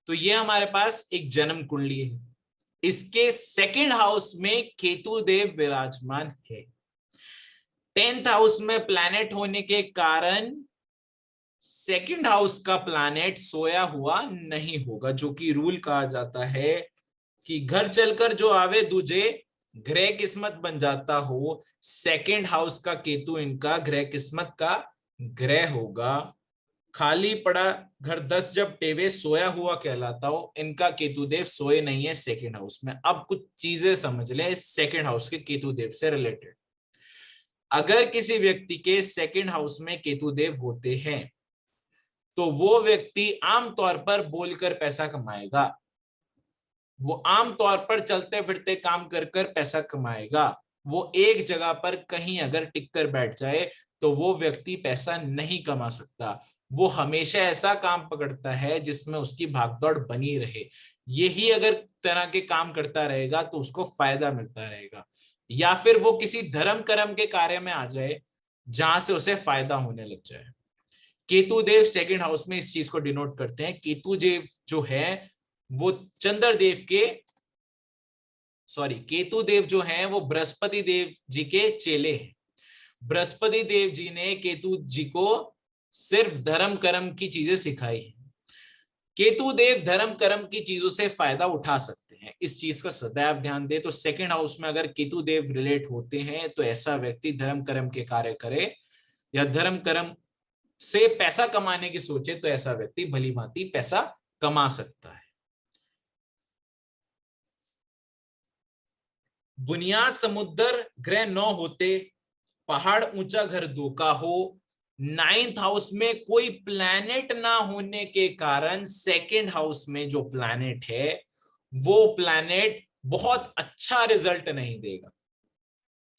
तो ये हमारे पास एक जन्म कुंडली है, इसके सेकंड हाउस में केतु देव विराजमान है। 10th हाउस में प्लैनेट होने के कारण सेकंड हाउस का प्लैनेट सोया हुआ नहीं होगा, जो कि रूल कहा जाता है कि घर चलकर जो आवे दूजे ग्रह किस्मत बन जाता हो। सेकंड हाउस का केतु इनका ग्रह किस्मत का ग्रह होगा। खाली पड़ा घर 10 जब टेवे सोया हुआ कहलाता हो, इनका केतु देव सोए नहीं है सेकंड हाउस में। अब कुछ चीजें समझ ले सेकंड हाउस के केतु देव से रिलेटेड। अगर किसी व्यक्ति के सेकंड हाउस में केतु देव होते हैं तो वो व्यक्ति आमतौर पर बोलकर पैसा कमाएगा, वो आमतौर पर चलते फिरते काम कर कर पैसा कमाएगा। वो एक जगह पर कहीं अगर टिक कर बैठ जाए तो वो व्यक्ति पैसा नहीं कमा सकता। वो हमेशा ऐसा काम पकड़ता है जिसमें उसकी भागदौड़ बनी रहे। यही अगर तरह के काम करता रहेगा तो उसको फायदा मिलता रहेगा, या फिर वो किसी धर्म कर्म के कार्य में आ जाए जहां से उसे फायदा होने लग जाए। केतु देव सेकंड हाउस में इस चीज को डिनोट करते हैं। केतु देव जो है वो चंद्र देव के केतु देव जो हैं वो बृहस्पति देव जी के चेले हैं। बृहस्पति देव जी ने केतु जी को सिर्फ धर्म कर्म की चीजें सिखाई है। केतु देव धर्म कर्म की चीजों से फायदा उठा सकते हैं, इस चीज का सदैव ध्यान दे। तो सेकंड हाउस में अगर केतु देव रिलेट होते हैं तो ऐसा व्यक्ति धर्म कर्म के कार्य करे या धर्म कर्म से पैसा कमाने की सोचे तो ऐसा व्यक्ति भली भांति पैसा कमा सकता है। बुनियाद समुद्र ग्रह 9 होते, पहाड़ ऊंचा घर 2 का हो, 9th हाउस में कोई प्लैनेट ना होने के कारण सेकंड हाउस में जो प्लैनेट है वो प्लैनेट बहुत अच्छा रिजल्ट नहीं देगा,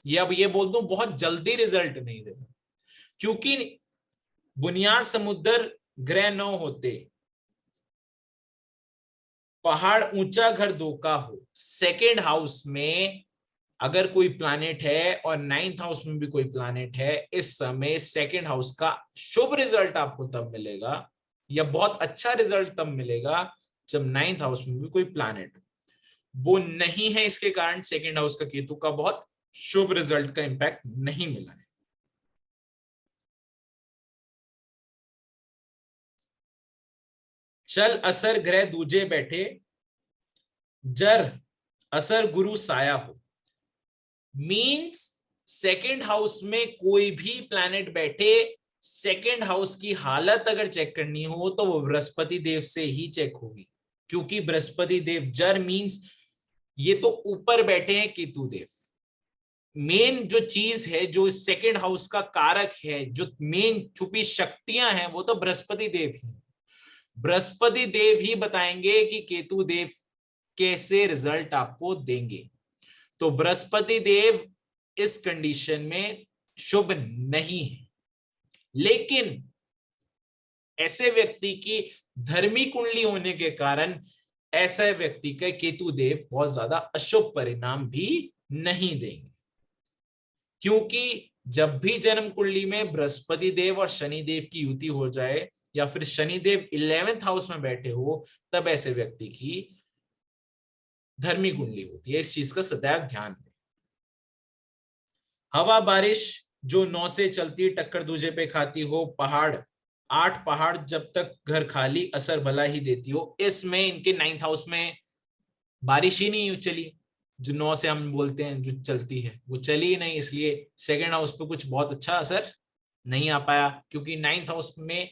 या अब ये बोल दूं बहुत जल्दी रिजल्ट नहीं देगा। क्योंकि बुनियाद समुद्र ग्रह 9 होते, पहाड़ ऊंचा घर 2 का हो, सेकंड हाउस में अगर कोई प्लैनेट है और 9th हाउस में भी कोई प्लैनेट है, इस समय सेकंड हाउस का शुभ रिजल्ट आपको तब मिलेगा या बहुत अच्छा रिजल्ट तब मिलेगा जब 9th हाउस में भी कोई प्लैनेट वो नहीं है। इसके कारण सेकंड हाउस का केतु का बहुत शुभ रिजल्ट का इंपैक्ट नहीं मिला है। चल असर ग्रह दूजे बैठे, जर असर गुरु साया हो। मींस सेकंड हाउस में कोई भी प्लैनेट बैठे, सेकंड हाउस की हालत अगर चेक करनी हो तो वो बृहस्पति देव से ही चेक होगी, क्योंकि बृहस्पति देव जर मींस ये तो ऊपर बैठे हैं केतु देव। मेन जो चीज है जो सेकंड हाउस का कारक है, जो मेन छुपी शक्तियां हैं, वो तो बृहस्पति देव ही। बृहस्पति देव ही बताएंगे कि केतु देव कैसे रिजल्ट आपको देंगे। तो बृहस्पति देव इस कंडीशन में शुभ नहीं है, लेकिन ऐसे व्यक्ति की धर्मी कुंडली होने के कारण ऐसे व्यक्ति का केतु देव बहुत ज्यादा अशुभ परिणाम भी नहीं देंगे। क्योंकि जब भी जन्म कुंडली में बृहस्पति देव और शनि देव की युति हो जाए या फिर शनि देव 11th हाउस में बैठे हो, तब ऐसे व्यक्ति की धर्मी कुंडली होती है। इस चीज का सदैव ध्यान दें। हवा बारिश जो 9 से चलती टक्कर दूजे पे खाती हो, पहाड़ 8 पहाड़ जब तक घर खाली असर भला ही देती हो। इसमें इनके 9th हाउस में बारिश ही नहीं चली, जो 9 से हम बोलते हैं जो चलती है वो चली ही नहीं, इसलिए सेकंड हाउस पे कुछ बहुत अच्छा असर नहीं आ पाया। क्योंकि 9th हाउस में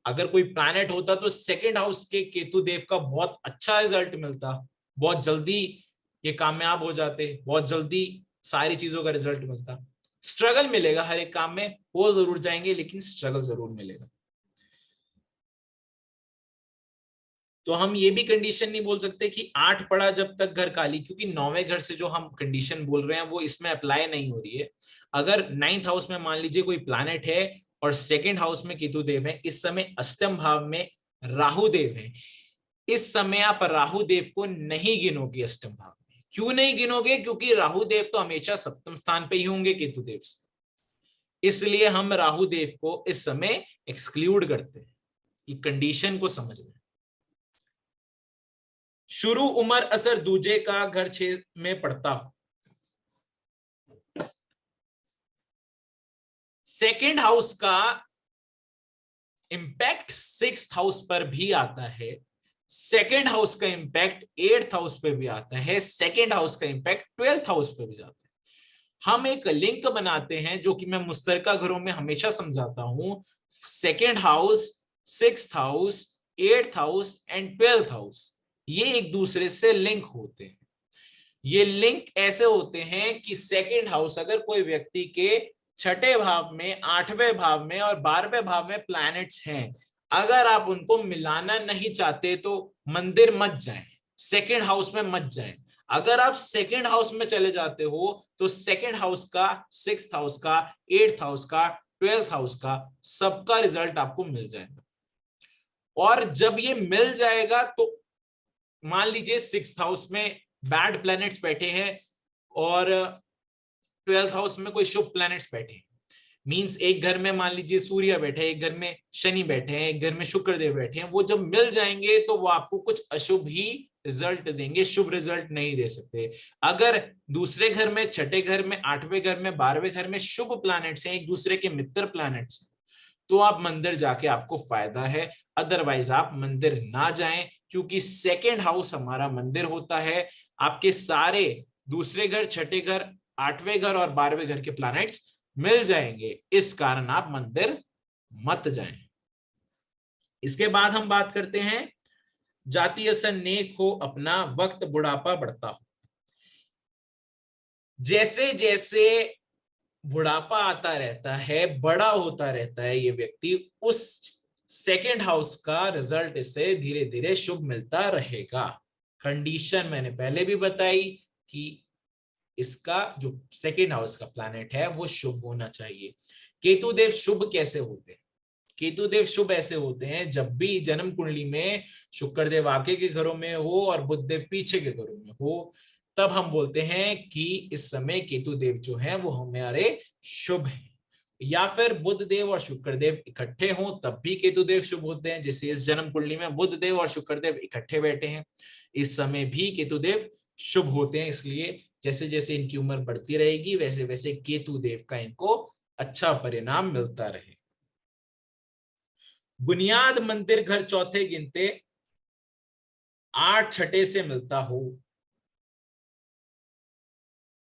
अगर कोई प्लैनेट होता तो सेकंड हाउस के केतु देव का बहुत अच्छा रिजल्ट मिलता, बहुत जल्दी ये कामयाब हो जाते, बहुत जल्दी सारी चीजों का रिजल्ट मिलता। स्ट्रगल मिलेगा हर एक काम में, वो जरूर जाएंगे लेकिन स्ट्रगल जरूर मिलेगा। तो हम ये भी कंडीशन नहीं बोल सकते कि 8 पड़ा जब तक घर खाली, क्योंकि 9वें घर से जो हम कंडीशन बोल रहे हैं वो इसमें अप्लाई नहीं हो रही है। अगर 9th हाउस में मान लीजिए कोई प्लैनेट है और सेकंड हाउस में केतु देव है, इस समय अष्टम भाव में राहु देव है, इस समय आप राहु देव को नहीं गिनोगे अष्टम भाव में। क्यों नहीं गिनोगे? क्योंकि राहु देव तो हमेशा सप्तम स्थान पे ही होंगे केतु देव से, इसलिए हम राहु देव को इस समय एक्सक्लूड करते हैं। ये कंडीशन को समझ लें। शुरू उमर असर दूजे का घर 6 में पड़ता हो। सेकेंड हाउस का इंपैक्ट 6th हाउस पर भी आता है, सेकेंड हाउस का इंपैक्ट 8th हाउस पे भी आता है, सेकेंड हाउस का इंपैक्ट 12th हाउस पे भी जाता है। हम एक लिंक बनाते हैं जो कि मैं मुश्तरका घरों में हमेशा समझाता हूं, second house, 6th house, 8th house and 12th house, ये एक दूसरे से लिंक होते हैं। ये लिंक ऐसे होते हैं कि सेकेंड हाउस अगर कोई व्यक्ति के 6ठे भाव में, 8वें भाव में और 12वें भाव में प्लैनेट्स हैं, अगर आप उनको मिलाना नहीं चाहते तो मंदिर मत जाएं, सेकेंड हाउस में मत जाएं। अगर आप सेकेंड हाउस में चले जाते हो तो सेकेंड हाउस का, 6th हाउस का, 8th हाउस का, 12th हाउस का सबका रिजल्ट आपको मिल जाएगा। और जब ये मिल जाएगा तो मान लीजिए 6th हाउस में बैड प्लैनेट्स बैठे हैं और 12th हाउस में कोई शुभ प्लैनेट्स बैठे हैं, मींस एक घर में मान लीजिए सूर्य बैठे हैं, एक घर में शनि बैठे हैं, एक घर में शुक्रदेव बैठे हैं, वो जब मिल जाएंगे तो वो आपको कुछ अशुभ ही रिजल्ट देंगे, शुभ रिजल्ट नहीं दे सकते। अगर दूसरे घर में, 6ठे घर में, 8वें घर में, 12वें घर में शुभ प्लैनेट्स हैं, एक दूसरे के मित्र प्लैनेट्स, तो आप मंदिर जाके आपको फायदा है, अदरवाइज आप मंदिर ना जाएं, क्योंकि सेकेंड हाउस हमारा मंदिर होता है। आपके सारे दूसरे घर, 6ठे घर, 8वें घर और 12वें घर के प्लैनेट्स मिल जाएंगे, इस कारण आप मंदिर मत जाएं। इसके बाद हम बात करते हैं जाति असर नेक हो, अपना वक्त बुढ़ापा बढ़ता हो। जैसे जैसे बुढ़ापा आता रहता है, बड़ा होता रहता है ये व्यक्ति, उस सेकेंड हाउस का रिजल्ट इसे धीरे धीरे शुभ मिलता रहेगा। कंडीशन मैंने पहले भी बताई कि इसका जो सेकेंड हाउस का प्लैनेट है वो शुभ होना चाहिए। केतुदेव शुभ कैसे होते हैं? केतुदेव शुभ ऐसे होते हैं जब भी जन्म कुंडली में शुक्रदेव आगे के घरों में हो और बुधदेव पीछे के घरों में हो, तब हम बोलते हैं कि इस समय केतुदेव जो है वो हमारे शुभ हैं। या फिर बुधदेव और शुक्रदेव इकट्ठे हों तब भी केतुदेव शुभ होते हैं, जैसे इस जन्म कुंडली में बुधदेव और शुक्रदेव इकट्ठे बैठे हैं, इस समय भी केतुदेव शुभ होते हैं। इसलिए जैसे जैसे इनकी उम्र बढ़ती रहेगी वैसे वैसे केतुदेव का इनको अच्छा परिणाम मिलता रहे। बुनियाद मंदिर घर चौथे गिनते 8 छठे से मिलता हो।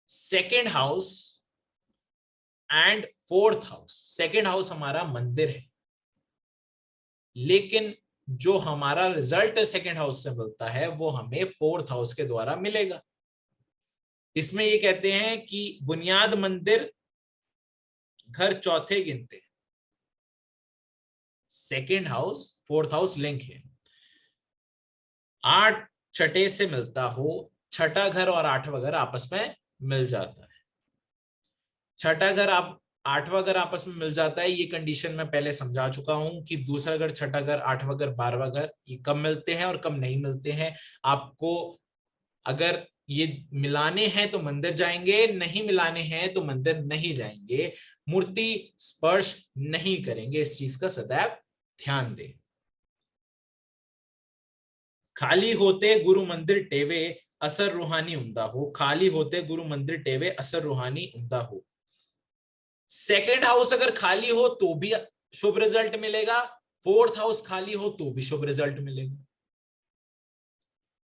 Second house and 4th house, second house हमारा मंदिर है, लेकिन जो हमारा रिजल्ट सेकेंड हाउस से मिलता है वो हमें 4th हाउस के द्वारा मिलेगा। इसमें ये कहते हैं कि बुनियाद मंदिर घर चौथे गिनते, second house 4th house link है, 8 छठे से मिलता हो, 6ठा घर और 8वां घर आपस में मिल जाता है। 6ठा घर आप 8वां घर आपस में मिल जाता है, ये कंडीशन मैं पहले समझा चुका हूं कि दूसरा घर, 6ठा घर, 8वां घर, 12वां घर ये कब मिलते हैं और कब नहीं मिलते हैं। आपको अगर ये मिलाने हैं तो मंदिर जाएंगे, नहीं मिलाने हैं तो मंदिर नहीं जाएंगे, मूर्ति स्पर्श नहीं करेंगे, इस चीज का सदैव ध्यान दें। खाली होते गुरु मंदिर टेवे असर रूहानी उमदा हो, खाली होते गुरु मंदिर टेवे असर रूहानी उमदा हो। सेकेंड हाउस अगर खाली हो तो भी शुभ रिजल्ट मिलेगा, 4th हाउस खाली हो तो भी शुभ रिजल्ट मिलेगा।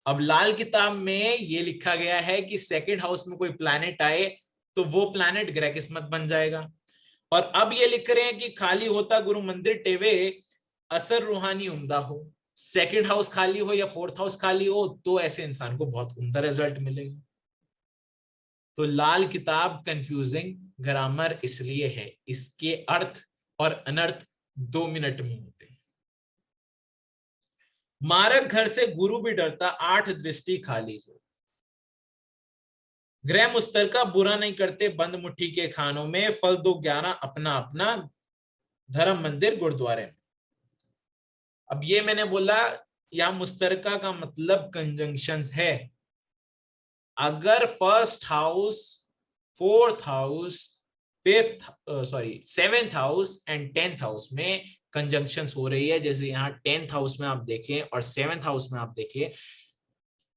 अब लाल किताब में ये लिखा गया है कि सेकेंड हाउस में कोई प्लैनेट आए तो वो प्लैनेट ग्रह किस्मत बन जाएगा, और अब ये लिख रहे हैं कि खाली होता गुरु मंदिर टेवे असर रूहानी उम्दा हो। सेकेंड हाउस खाली हो या 4th हाउस खाली हो तो ऐसे इंसान को बहुत उम्दा रिजल्ट मिलेगा। तो लाल किताब कंफ्यूजिंग ग्रामर इसलिए है, इसके अर्थ और अनर्थ 2 मिनट में होते हैं। मारक घर से गुरु भी डरता, 8 दृष्टि खाली हो। ग्रह मुस्तरका बुरा नहीं करते, बंद मुट्ठी के खानों में, फल दो 11 अपना अपना धर्म मंदिर गुरुद्वारे में। अब ये मैंने बोला या मुस्तरका का मतलब कंजंक्शंस है। अगर 1st house, 4th house, 7th house and 10th house में कंजंक्शंस हो रही है, जैसे यहाँ 10th हाउस में आप देखें और 7th हाउस में आप देखें,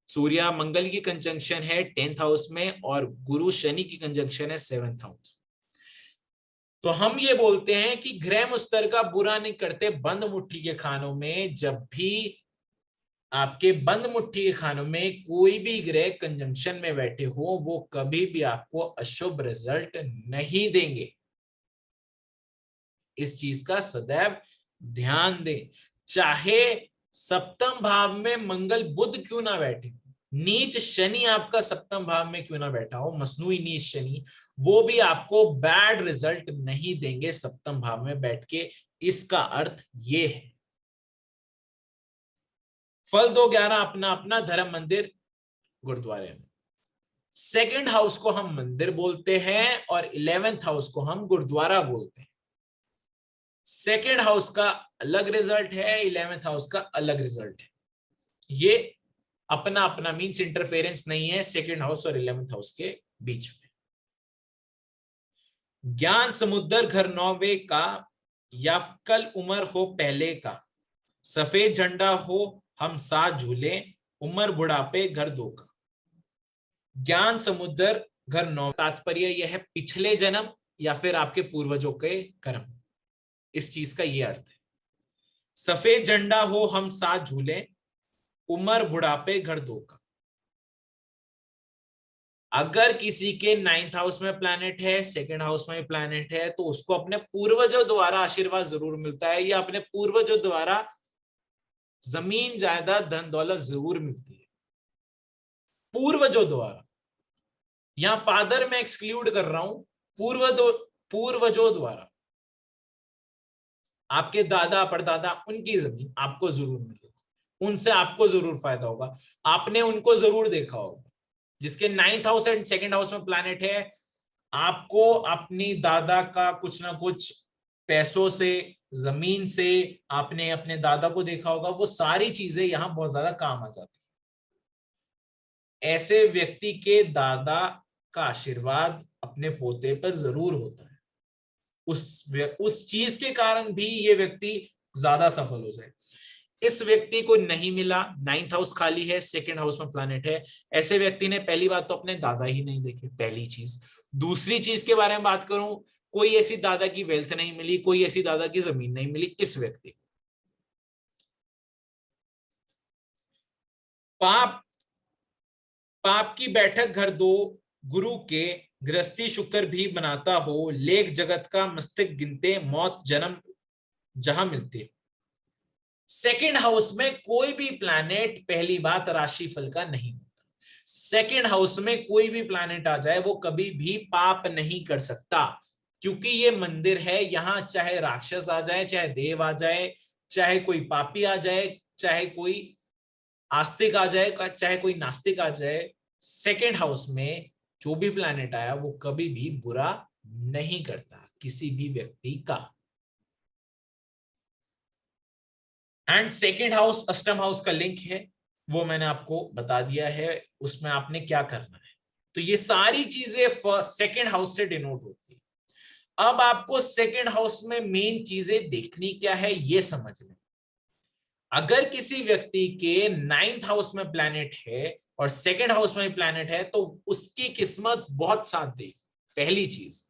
सूर्य मंगल की कंजंक्शन है 10th हाउस में और गुरु शनि की कंजंक्शन है 7th हाउस। तो हम ये बोलते हैं कि ग्रह मुस्तर का बुरा नहीं करते बंद मुट्ठी के खानों में। जब भी आपके बंद मुट्ठी के खानों में कोई भी ग्रह कंजंक्शन में बैठे हो, वो कभी भी आपको अशुभ रिजल्ट नहीं देंगे। इस चीज का सदैव ध्यान दें। चाहे सप्तम भाव में मंगल बुध क्यों ना बैठे, नीच शनि आपका सप्तम भाव में क्यों ना बैठा हो, मसनूई नीच शनि, वो भी आपको बैड रिजल्ट नहीं देंगे सप्तम भाव में बैठ के। इसका अर्थ ये है। फल 2-11 अपना अपना धर्म मंदिर गुरुद्वारे में। सेकंड हाउस को हम मंदिर बोलते हैं और 11th हाउस को हम गुरुद्वारा बोलते हैं। सेकेंड हाउस का अलग रिजल्ट है, 11th हाउस का अलग रिजल्ट है। ये अपना अपना मींस इंटरफेरेंस नहीं है सेकेंड हाउस और 11th हाउस के बीच में। ज्ञान समुद्र घर 9वें का या कल उम्र हो पहले का, सफेद झंडा हो हम साथ झूले, उम्र बुढ़ापे घर 2 का। ज्ञान समुद्र घर 9, तात्पर्य यह है पिछले जन्म या फिर आपके पूर्वजों के कर्म। इस चीज का यह अर्थ है। सफेद झंडा हो हम साथ झूले, उम्र बुढ़ापे घर 2 का। अगर किसी के 9th हाउस में प्लैनेट है, सेकंड हाउस में प्लैनेट है, तो उसको अपने पूर्वजों द्वारा आशीर्वाद जरूर मिलता है, या अपने पूर्वजों द्वारा जमीन जायदाद धन दौलत जरूर मिलती है। पूर्वजों द्वारा, यहां फादर में एक्सक्लूड कर रहा हूं, पूर्वजों द्वारा आपके दादा परदादा उनकी जमीन आपको जरूर मिलेगी, उनसे आपको जरूर फायदा होगा, आपने उनको जरूर देखा होगा। जिसके 9th house and second house में प्लैनेट है, आपको अपनी दादा का कुछ ना कुछ पैसों से, जमीन से आपने अपने दादा को देखा होगा, वो सारी चीजें यहां बहुत ज्यादा काम आ जाती है। ऐसे व्यक्ति के दादा का आशीर्वाद अपने पोते पर जरूर होता है, उस चीज के कारण भी ये व्यक्ति ज्यादा सफल हो जाए। इस व्यक्ति को नहीं मिला, 9th हाउस खाली है, सेकंड हाउस में प्लैनेट है, ऐसे व्यक्ति ने पहली बात तो अपने दादा ही नहीं देखे, पहली चीज। दूसरी चीज के बारे में बात करूं, कोई ऐसी दादा की वेल्थ नहीं मिली, कोई ऐसी दादा की जमीन नहीं मिली इस व्यक्ति। पाप पाप की बैठक घर 2 गुरु के, गृहस्थी शुक्र भी बनाता हो, लेख जगत का मस्तिष्क गिनते, मौत जन्म जहां मिलते। सेकेंड हाउस में कोई भी प्लैनेट पहली बात राशि फल का नहीं होता। सेकेंड हाउस में कोई भी प्लैनेट आ जाए वो कभी भी पाप नहीं कर सकता, क्योंकि ये मंदिर है। यहां चाहे राक्षस आ जाए, चाहे देव आ जाए, चाहे कोई पापी आ जाए, चाहे कोई आस्तिक आ जाए, चाहे कोई नास्तिक आ जाए, सेकेंड हाउस में जो भी प्लैनेट आया वो कभी भी बुरा नहीं करता किसी भी व्यक्ति का। एंड सेकेंड हाउस अष्टम हाउस का लिंक है, वो मैंने आपको बता दिया है, उसमें आपने क्या करना है। तो ये सारी चीजें सेकेंड हाउस से डिनोट होती है। अब आपको सेकेंड हाउस में मेन चीजें देखनी क्या है ये समझ लें। अगर किसी व्यक्ति के 9th हाउस में प्लैनेट है और सेकेंड हाउस में प्लैनेट है, तो उसकी किस्मत बहुत साथ देगी। पहली चीज,